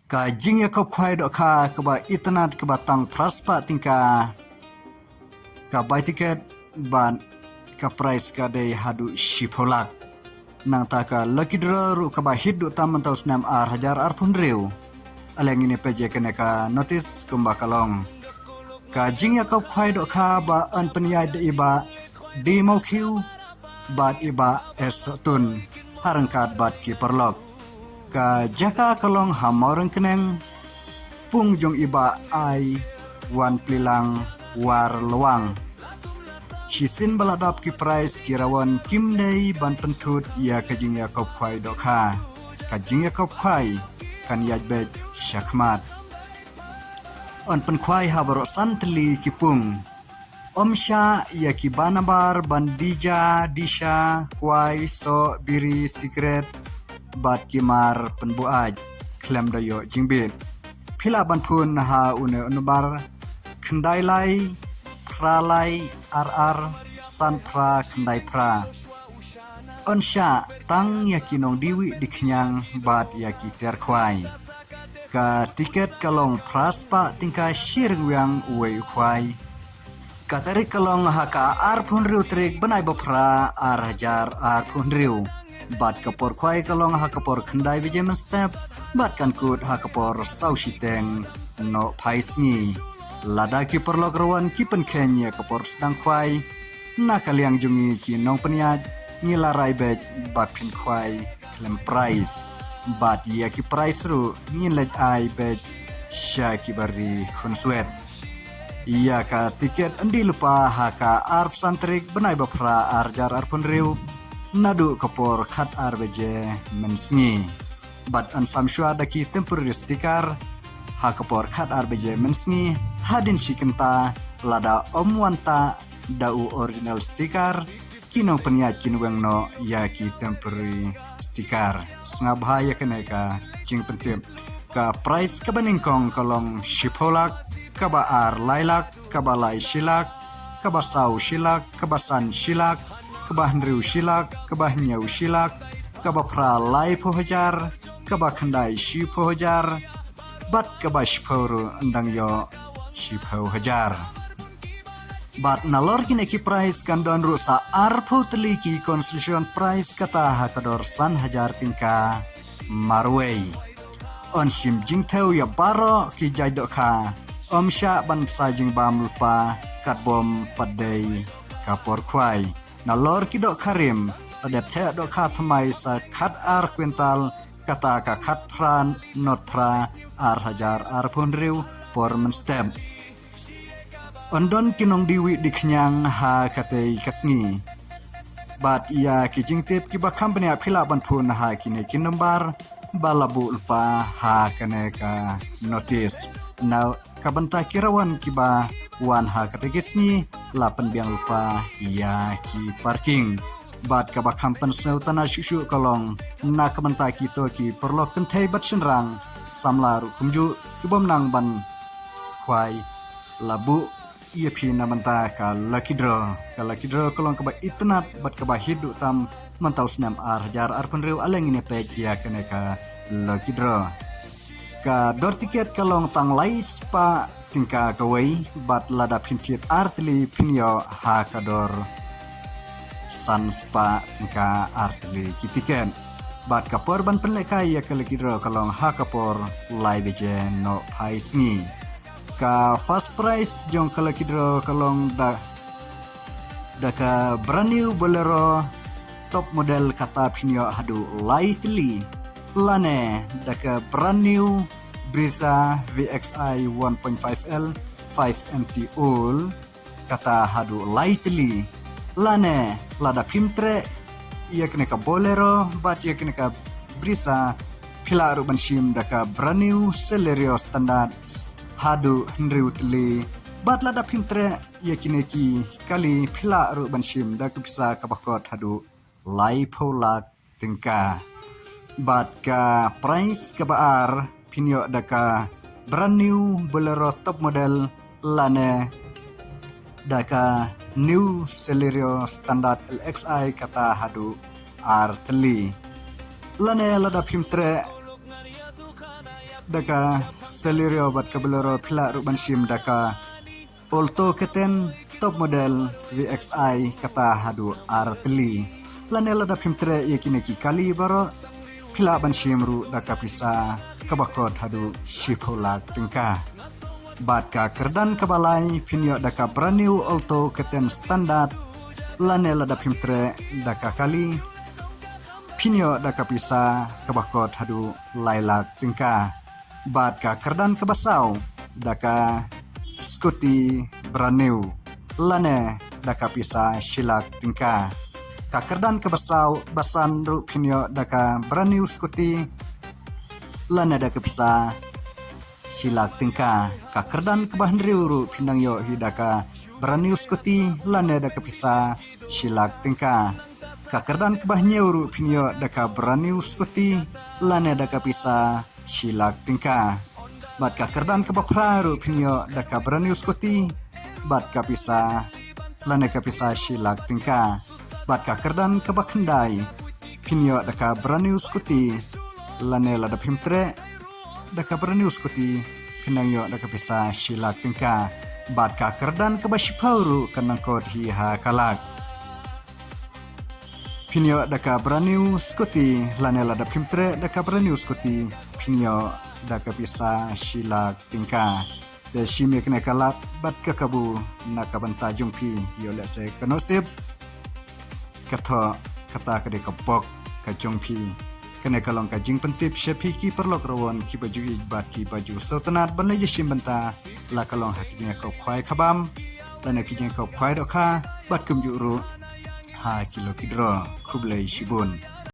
Ka jing ya kop khwai do kha ka ba itnat ka ba tang praspa tingka ka buy ticket ban ka price ka de hadu shipolak nang ta ka lucky draw ru ka ba hit do tam taus nam ar hajar ar pun reu aleng ini peje kene ka notice kumba kalong ka jing ya kop khwai do kha ba an panyai de iba di mau khiu bat iba esotun harangkat bat ki perlok ka jaka kalong hamoreng keneng pung jong iba ai wan plilang war luang Shisin baladap ki price kirawan kim dei ban pentut ya kajing ya kop khwai dokha kajing ya kop khwai kan yaj bet shakmat on pen khwai habaro santli ki pung omsha ya ki banabar bandija disha kwai so biri secret bat kimar penbuaj klem dayo jingbit phila ban phun ha une unubar khandai lai pralai ar san pra khandai pra onsha tang yakinong diwi diknyang bat yaki ter khwai ka tiket kalong praspa tingka shirwang uwe khwai katari kalong haka ar phun riu trik banai bopra ar hajar ar phun riu bat kapor khwai kalong hakapor khandai bijemen step bat kan kut hakapor sausiteng no phaisngi lada ki perlok rawan ki penkenya kapor sedang khwai na kaliang jungi ki nong peniat ngilarai bet bapin khwai klem price bat ya ki price ru ngilaj ai bet sha ki bari khonswet iya ka tiket andi lupa haka arp santrik benai bapra arjar arpun riu nadu kapor khat arbeje mensngi bat an samshwa daki temporary sticker ha kapor khat arbeje mensngi hadin shikenta lada omwanta dau original sticker kinong peniat kinwang no ya ki temporary sticker snga bahaya keneka jing pentim ka price kabaningkong kalong shipolak kaba ar lailak kaba lai shilak kaba sau shilak kaba san shilak kabah nriu shilak kabah nyau shilak kabah pra lai pohajar kabah khandai shi pohajar bat kabah shporu andang yo shi pohajar bat nalor kine ki price kandon ru sa ar photli ki concession price kata hakador san hajar tingka marwei on shim jingtheu ya baro ki jaido kha omsha ban sajing bam lupa katbom padei kapor khwai nalor kidok karim adep the dok kha thamai sa khat ar kwintal kata ka khat pran not pra ar hajar ar phunriu por men step ondon kinong diwi diknyang ha katei kasngi bat ia kijing tip ki ba company phila ban phun ha kine kin number balabu ulpa ha kane ka notice now kabanta kirawan kiba wan ha kategisni lapan biang lupa ya ki parking bat kaba kampan seutana shushu kalong na kabanta kito ki perlok kentai bat senrang samlar kumju kibom nang ban khwai labu ia phi namanta ka lucky draw kalong kaba itnat bat kaba hidu tam mantaus nam ar hajar ar penriu aleng ini pek ya kene ka lucky draw ka dor tiket kalong tang lai spa tingka kawai bat lada pintit artli pinyo ha kador san spa tingka artli kitiken bat kapor ban penleka ya kalekidro kalong ha kapor lai beje no paisngi ka first price jong kalekidro kalong da ka brand new bolero top model kata pinyo hadu lightly lane da ka brand new Brisa VXI 1.5L 5MT all kata hadu lightly lane lada pimtre ia kena ka bolero bat ia kena ka Brisa pila ruban shim daka brand new Celerio standard hadu hendriutli bat lada pimtre ia kena ki kali pila ruban shim daka bisa kabakot hadu laipolak tingka bat ka price ka baar pinyo daka brand new bolero top model lane daka new Celerio standard LXI kata hadu artli lane lada pimtre daka selirio bat kabeloro pila ruban sim daka Alto keten top model VXI kata hadu artli lanela da pimtre yakineki kali baro pila ban shimru daka pisa kabakot hadu shipolak tingka bat ka kerdan kabalai pinyo daka brand new Alto keten standard lanela da pimtre daka kali pinyo daka pisa kabakot hadu lailak tingka bat ka kerdan kabasau daka Skuti brand new lane daka pisa shilak tingka kakerdan kebasau basan ru pinyo daka brand new skuti lane daka pisa shilak tingka kakerdan kebahan ru pindang yo hidaka brand new skuti lane daka pisa shilak tingka kakerdan kebah nyuru pinyo daka brand new skuti lane daka pisa shilak tingka bat ka kerdan ka bapraru pinyo daka brand new skuti bat ka pisa lane ka pisa shilak tingka bat ka kerdan ka bakandai pinyo daka brand new skuti lane lada pimtre daka brand new skuti pinangyo daka pisa shilak tingka bat ka kerdan ka bashipauru kanang kod hi ha kalak pinyo daka brand new skuti lane lada pimtre daka brand new skuti pinyo daka pisa shilak tingka te shime kena kalak bat kakabu nakabanta jumpi yole se kanosip kata kade kapok ka jumpi kena kalong ka jing pentip shepi ki perlok rawon ki baju bat ki baju sultanat banle jishim banta la kalong hakijnya kau khwai khabam dan hakijnya kau khwai dokha bat kum juru ha kilo kidro khublei shibun